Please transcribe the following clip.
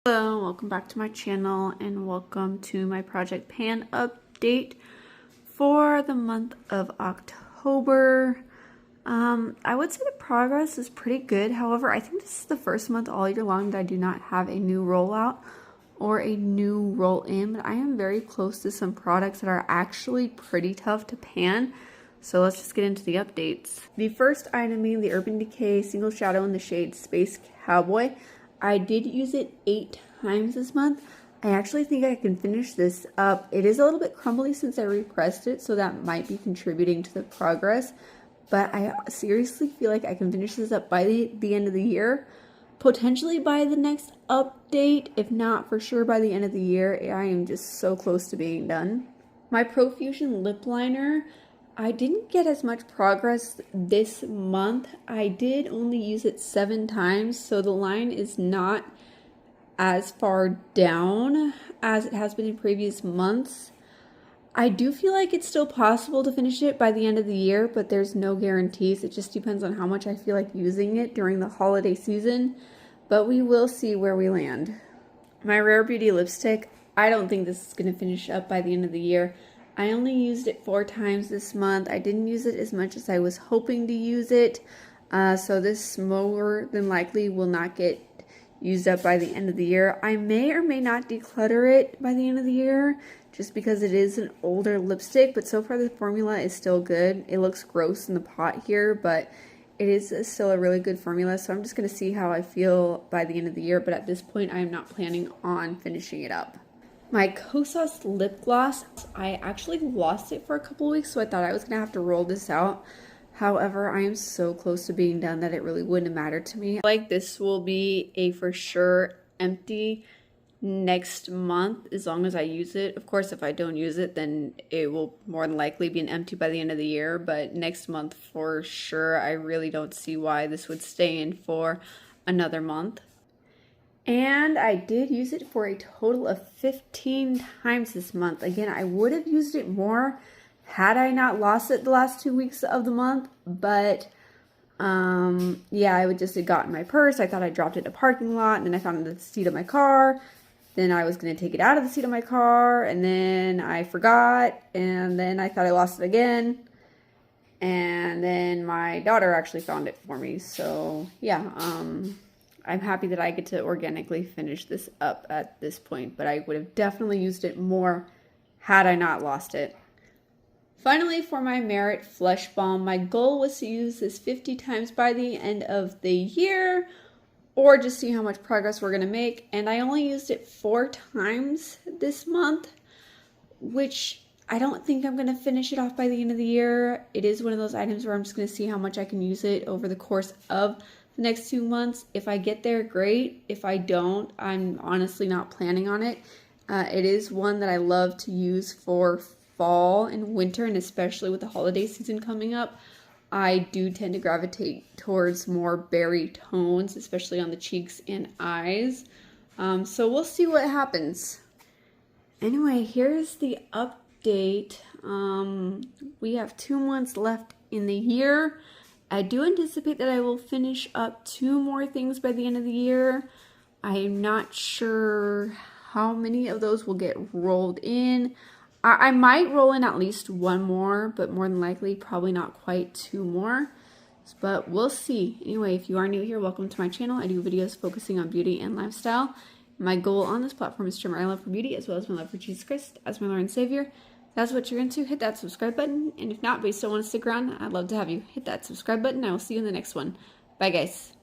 Hello, welcome back to my channel and welcome to my Project Pan update for the month of October. I would say the progress is pretty good. However, I think this is the first month all year long that I do not have a new rollout or a new roll in, but I am very close to some products that are actually pretty tough to pan. So let's just get into the updates. The first item being the Urban Decay Single Shadow in the shade Space Cowboy. I did use it 8 times this month. I actually think I can finish this up. It is a little bit crumbly since I repressed it, so that might be contributing to the progress. But I seriously feel like I can finish this up by the end of the year. Potentially by the next update, if not for sure by the end of the year. I am just so close to being done. My Profusion lip liner, I didn't get as much progress this month. I did only use it 7 times, so the line is not as far down as it has been in previous months. I do feel like it's still possible to finish it by the end of the year, but there's no guarantees. It just depends on how much I feel like using it during the holiday season, but we will see where we land. My Rare Beauty lipstick, I don't think this is going to finish up by the end of the year. I only used it 4 times this month. I didn't use it as much as I was hoping to use it. So this more than likely will not get used up by the end of the year. I may or may not declutter it by the end of the year just because it is an older lipstick, but so far the formula is still good. It looks gross in the pot here, but it is still a really good formula. So I'm just going to see how I feel by the end of the year, but at this point I am not planning on finishing it up. My Kosas lip gloss, I actually lost it for a couple of weeks, so I thought I was going to have to roll this out. However, I am so close to being done that it really wouldn't have mattered to me. Like, this will be a for sure empty next month as long as I use it. Of course, if I don't use it, then it will more than likely be an empty by the end of the year. But next month for sure, I really don't see why this would stay in for another month. And I did use it for a total of 15 times this month. Again, I would have used it more had I not lost it the last 2 weeks of the month. But, yeah, I would just have gotten my purse. I thought I dropped it in a parking lot. And then I found it in the seat of my car. Then I was going to take it out of the seat of my car. And then I forgot. And then I thought I lost it again. And then my daughter actually found it for me. So, yeah, I'm happy that I get to organically finish this up at this point, but I would have definitely used it more had I not lost it. Finally, for my Merit Flesh Balm, my goal was to use this 50 times by the end of the year, or just see how much progress we're going to make, and I only used it 4 times this month, which I don't think I'm going to finish it off by the end of the year. It is one of those items where I'm just going to see how much I can use it over the course of the next 2 months. If I get there, great. If I don't, I'm honestly not planning on it. It is one that I love to use for fall and winter, and especially with the holiday season coming up. I do tend to gravitate towards more berry tones, especially on the cheeks and eyes. So we'll see what happens. Anyway, here's the update. We have 2 months left in the year. I do anticipate that I will finish up 2 more things by the end of the year. I am not sure how many of those will get rolled in. I might roll in at least 1 more, but more than likely probably not quite 2 more. But we'll see. Anyway, if you are new here, welcome to my channel. I do videos focusing on beauty and lifestyle. My goal on this platform is to share my love for beauty as well as my love for Jesus Christ as my Lord and Savior. If that's what you're into, hit that subscribe button. And if not, but you still want to stick around, I'd love to have you hit that subscribe button. I will see you in the next one. Bye, guys.